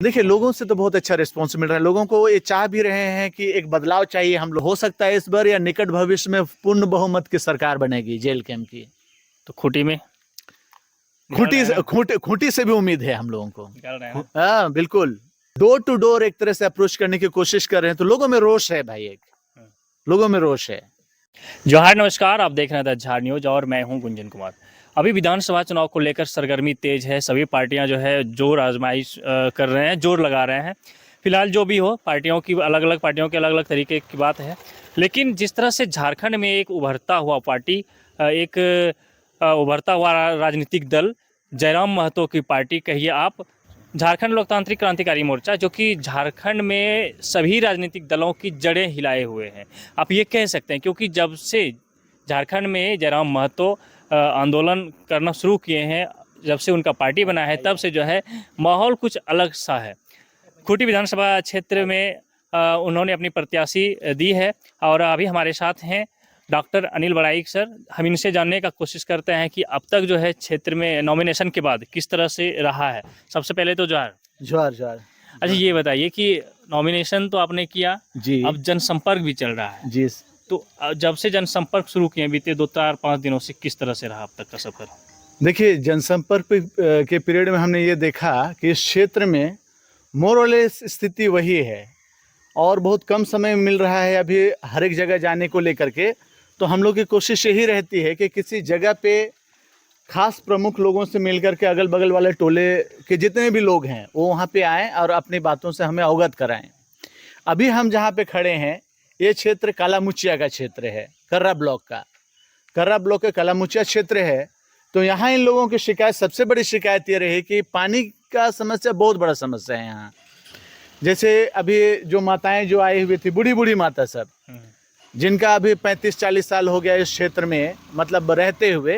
देखिए, लोगों से तो बहुत अच्छा रिस्पॉन्स मिल रहा है। लोगों को ये चाह भी रहे हैं कि एक बदलाव चाहिए हम लोग। हो सकता है इस बार या निकट भविष्य में पूर्ण बहुमत की सरकार बनेगी जेल कैंप की। तो खूंटी में खूंटी से भी उम्मीद है हम लोगों निकाल रहे हैं को। ना? हाँ, बिल्कुल। डोर टू डोर एक तरह से अप्रोच करने की कोशिश कर रहे हैं, तो लोगों में रोष है भाई, लोगों में रोष है। जोहार, नमस्कार। आप देख रहे हैं द झार न्यूज और मैं हूं गुंजन कुमार। अभी विधानसभा चुनाव को लेकर सरगर्मी तेज है। सभी पार्टियां जो है जोर आजमाइश कर रहे हैं, जोर लगा रहे हैं। फिलहाल जो भी हो, पार्टियों की अलग अलग पार्टियों के अलग अलग तरीके की बात है। लेकिन जिस तरह से झारखंड में एक उभरता हुआ पार्टी, एक उभरता हुआ राजनीतिक दल, जयराम महतो की पार्टी कहिए आप, झारखंड लोकतांत्रिक क्रांतिकारी मोर्चा, जो कि झारखंड में सभी राजनीतिक दलों की जड़ें हिलाए हुए हैं, आप ये कह सकते हैं। क्योंकि जब से झारखंड में जयराम महतो आंदोलन करना शुरू किए हैं, जब से उनका पार्टी बना है, तब से जो है माहौल कुछ अलग सा है। खूंटी विधानसभा क्षेत्र में उन्होंने अपनी प्रत्याशी दी है और अभी हमारे साथ हैं डॉक्टर अनिल बड़ाइक सर। हम इनसे जानने का कोशिश करते हैं कि अब तक जो है क्षेत्र में नॉमिनेशन के बाद किस तरह से रहा है। सबसे पहले तो जोहार। अच्छा, ये बताइए कि नॉमिनेशन तो आपने किया जी, अब जनसंपर्क भी चल रहा है, जी। तो जब से जनसंपर्क शुरू किए बीते 2-4-5 दिनों से, किस तरह से रहा अब तक का सफर? देखिए, जनसंपर्क के पीरियड में हमने ये देखा कि इस क्षेत्र में मोर और लेस स्थिति वही है और बहुत कम समय मिल रहा है अभी हर एक जगह जाने को लेकर के। तो हम लोग की कोशिश यही रहती है कि किसी जगह पे खास प्रमुख लोगों से मिलकर के अगल बगल वाले टोले के जितने भी लोग हैं वो वहाँ पे आएँ और अपनी बातों से हमें अवगत कराएं। अभी हम जहाँ पे खड़े हैं ये क्षेत्र कालामुचिया का क्षेत्र है, कर्रा ब्लॉक का। कर्रा ब्लॉक का कालामुचिया क्षेत्र है। तो यहाँ इन लोगों की शिकायत, सबसे बड़ी शिकायत ये रही कि पानी का समस्या बहुत बड़ा समस्या है यहाँ। जैसे अभी जो माताएं जो आई हुई थी, बूढ़ी बूढ़ी माता सब, जिनका अभी 35-40 साल हो गया इस क्षेत्र में मतलब रहते हुए,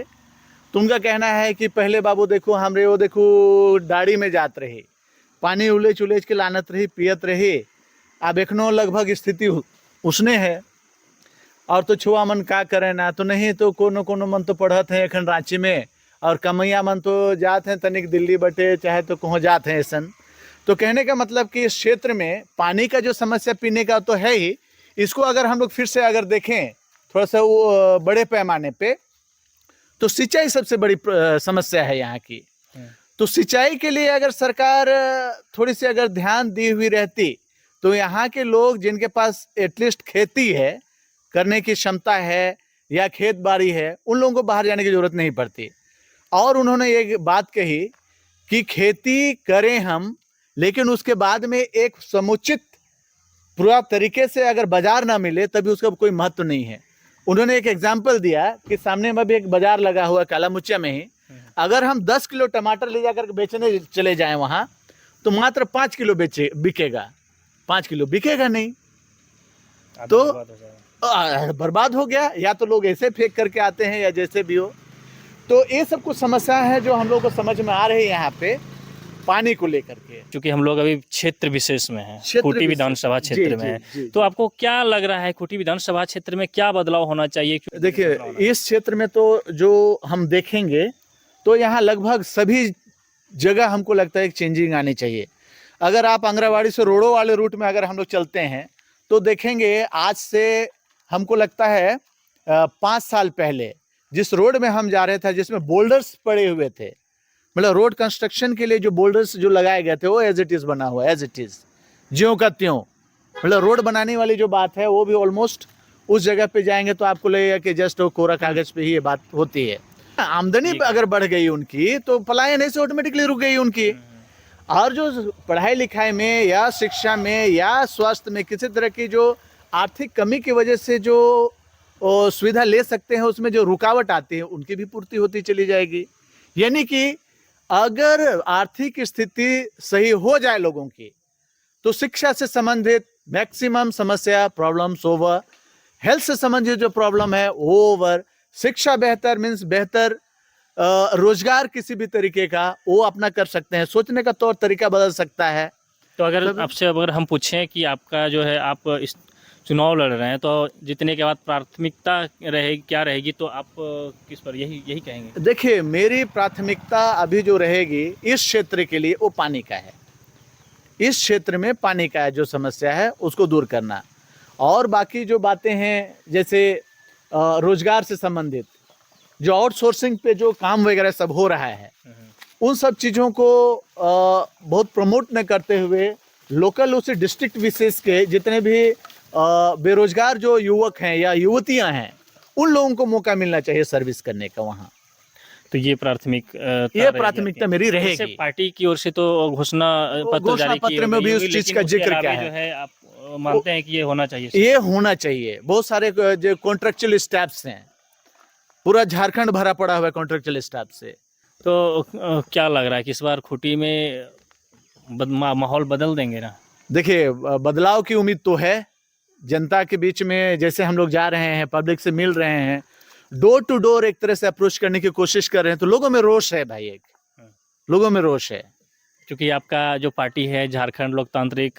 तो उनका कहना है कि पहले बाबू देखो हमरे वो देखो डाड़ी में जात रही, पानी उलेच उलेच के लानत रही, पियत रही। अब एखनो लगभग स्थिति उसने है। और तो छुआ मन का करे ना, तो नहीं तो कोनो कोनो मन तो पढ़त हैं एखन रांची में, और कमैया मन तो जात हैं तनिक दिल्ली बटे, चाहे तो कहों जात हैं ऐसन। तो कहने का मतलब कि इस क्षेत्र में पानी का जो समस्या पीने का तो है ही, इसको अगर हम लोग फिर से अगर देखें थोड़ा सा वो बड़े पैमाने पे, तो सिंचाई सबसे बड़ी समस्या है यहाँ की। तो सिंचाई के लिए अगर सरकार थोड़ी सी अगर ध्यान दी हुई रहती, तो यहाँ के लोग जिनके पास एटलीस्ट खेती है, करने की क्षमता है या खेत बाड़ी है, उन लोगों को बाहर जाने की जरूरत नहीं पड़ती। और उन्होंने ये बात कही कि खेती करें हम, लेकिन उसके बाद में एक समुचित पूरा तरीके से अगर बाजार ना मिले तभी उसका कोई महत्व नहीं है। उन्होंने एक एग्जाम्पल दिया कि सामने में भी एक बाजार लगा हुआ कालामुचिया में ही, अगर हम 10 किलो टमाटर ले जाकर बेचने चले जाएं वहां, तो मात्र 5 किलो बिकेगा, 5 किलो बिकेगा नहीं, तो बर्बाद हो गया। या तो लोग ऐसे फेंक करके आते हैं या जैसे भी हो। तो ये सब कुछ समस्या है जो हम लोग को समझ में आ रही है यहाँ पे पानी को लेकर के। क्योंकि हम लोग अभी क्षेत्र विशेष में हैं, खूंटी विधानसभा क्षेत्र में है, तो आपको क्या लग रहा है खूंटी विधानसभा क्षेत्र में क्या बदलाव होना चाहिए? देखिए, इस क्षेत्र में तो जो हम देखेंगे तो यहाँ लगभग सभी जगह हमको लगता है चेंजिंग आनी चाहिए। अगर आप अंगरावाड़ी से रोडो वाले रूट में अगर हम लोग चलते हैं तो देखेंगे, आज से हमको लगता है 5 साल पहले जिस रोड में हम जा रहे थे, जिसमें बोल्डर्स पड़े हुए थे, मतलब रोड कंस्ट्रक्शन के लिए जो बोल्डर्स जो लगाए गए थे, वो एज इट इज बना हुआ, एज इट इज, ज्यों का त्यों। मतलब रोड बनाने वाली जो बात है वो भी ऑलमोस्ट उस जगह पे जाएंगे तो आपको लगेगा कि जस्ट वो कोरा कागज पे ही ये बात होती है। आमदनी अगर बढ़ गई उनकी तो पलायन ऐसे ऑटोमेटिकली रुक गई उनकी। और जो पढ़ाई लिखाई में या शिक्षा में या स्वास्थ्य में किसी तरह की जो आर्थिक कमी की वजह से जो सुविधा ले सकते हैं, उसमें जो रुकावट आती है उनकी भी पूर्ति होती चली जाएगी। यानी कि अगर आर्थिक स्थिति सही हो जाए लोगों की, तो शिक्षा से संबंधित मैक्सिमम समस्या प्रॉब्लम्स ओवर, हेल्थ से संबंधित जो प्रॉब्लम है वो ओवर, शिक्षा बेहतर मीन्स बेहतर रोजगार किसी भी तरीके का वो अपना कर सकते हैं, सोचने का तौर तरीका बदल सकता है। तो अगर आपसे अगर हम पूछें कि आपका जो है, आप इस चुनाव लड़ रहे हैं, तो जीतने के बाद प्राथमिकता रहेगी क्या रहेगी, तो आप किस पर यही कहेंगे? देखिए, मेरी प्राथमिकता अभी जो रहेगी इस क्षेत्र के लिए वो पानी का है। इस क्षेत्र में पानी का जो समस्या है उसको दूर करना। और बाकी जो बातें हैं जैसे रोजगार से संबंधित जो आउटसोर्सिंग पे जो काम वगैरह सब हो रहा है, उन सब चीज़ों को बहुत प्रमोट न करते हुए लोकल उस डिस्ट्रिक्ट विशेष के जितने भी बेरोजगार जो युवक हैं या युवतियां हैं, उन लोगों को मौका मिलना चाहिए सर्विस करने का वहाँ। तो ये प्राथमिकता मेरी रहेगी। पार्टी की ओर से तो घोषणा पत्र जारी पत्र में भी उस चीज का जिक्र क्या जो है आप मानते हैं कि ये होना चाहिए? ये होना चाहिए। बहुत सारे जो कॉन्ट्रेक्चुअल स्टाफ्स हैं, पूरा झारखंड भरा पड़ा हुआ है कॉन्ट्रेक्चुअल स्टाफ से। तो क्या लग रहा है कि इस बार खूंटी में माहौल बदल देंगे ना? देखिए, बदलाव की उम्मीद तो है। जनता के बीच में जैसे हम लोग जा रहे हैं, पब्लिक से मिल रहे हैं, डोर टू डोर एक तरह से अप्रोच करने की कोशिश कर रहे हैं, तो लोगों में रोष है भाई, एक लोगों में रोष है। क्योंकि आपका जो पार्टी है झारखंड लोकतांत्रिक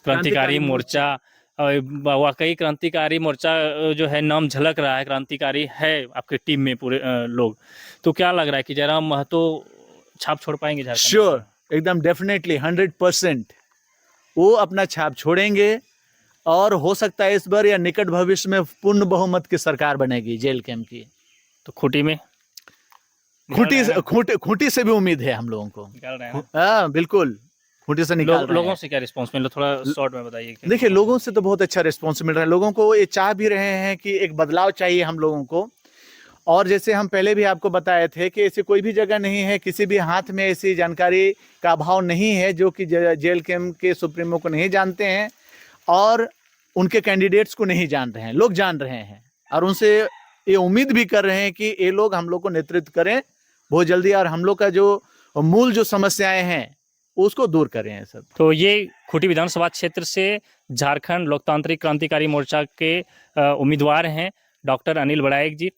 क्रांतिकारी मोर्चा, वाकई क्रांतिकारी मोर्चा जो है नाम झलक रहा है, क्रांतिकारी है आपके टीम में पूरे लोग। तो क्या लग रहा है कि जयराम महतो छाप छोड़ पाएंगे झारखंड? श्योर, एकदम डेफिनेटली 100% वो अपना छाप छोड़ेंगे और हो सकता है इस बार या निकट भविष्य में पूर्ण बहुमत की सरकार बनेगी जेल कैंप की। तो खूंटी में खूंटी से भी उम्मीद है हम लोगों को। निकाल रहे हैं? हाँ बिल्कुल, खूंटी से निकाल रहे हैं। लोगों से क्या रिस्पांस मिला, थोड़ा शॉर्ट में बताइए। देखिए, लोगों से तो बहुत अच्छा रिस्पांस मिल रहा है। लोगों को ये चाह भी रहे हैं कि एक बदलाव चाहिए हम लोगों को। और जैसे हम पहले भी आपको बताए थे कि ऐसी कोई भी जगह नहीं है, किसी भी हाथ में ऐसी जानकारी का अभाव नहीं है जो कि जेल कैंप के सुप्रीमो को नहीं जानते हैं और उनके कैंडिडेट्स को नहीं जान रहे हैं। लोग जान रहे हैं और उनसे ये उम्मीद भी कर रहे हैं कि ये लोग हम लोग को नेतृत्व करें बहुत जल्दी और हम लोग का जो मूल जो समस्याएं हैं उसको दूर करें सब। तो ये खूंटी विधानसभा क्षेत्र से झारखंड लोकतांत्रिक क्रांतिकारी मोर्चा के उम्मीदवार हैं डॉक्टर अनिल बड़ाइक जी।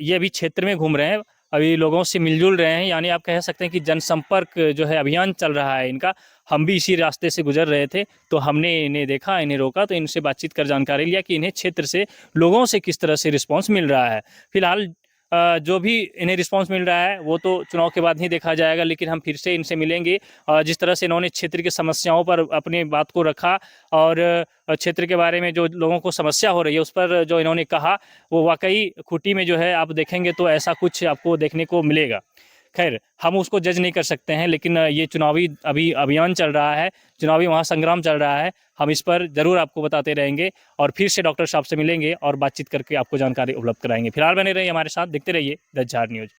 ये अभी क्षेत्र में घूम रहे हैं, अभी लोगों से मिलजुल रहे हैं, यानी आप कह सकते हैं कि जनसंपर्क जो है अभियान चल रहा है इनका। हम भी इसी रास्ते से गुजर रहे थे तो हमने इन्हें देखा, इन्हें रोका, तो इनसे बातचीत कर जानकारी लिया कि इन्हें क्षेत्र से लोगों से किस तरह से रिस्पांस मिल रहा है। फिलहाल जो भी इन्हें रिस्पांस मिल रहा है वो तो चुनाव के बाद ही देखा जाएगा, लेकिन हम फिर से इनसे मिलेंगे। जिस तरह से इन्होंने क्षेत्र की समस्याओं पर अपनी बात को रखा और क्षेत्र के बारे में जो लोगों को समस्या हो रही है उस पर जो इन्होंने कहा, वो वाकई खूंटी में जो है आप देखेंगे तो ऐसा कुछ आपको देखने को मिलेगा। खैर, हम उसको जज नहीं कर सकते हैं, लेकिन ये चुनावी अभी अभियान चल रहा है, चुनावी महासंग्राम चल रहा है। हम इस पर ज़रूर आपको बताते रहेंगे और फिर से डॉक्टर साहब से मिलेंगे और बातचीत करके आपको जानकारी उपलब्ध कराएंगे। फिलहाल बने रहिए हमारे साथ, देखते रहिए द झार न्यूज़।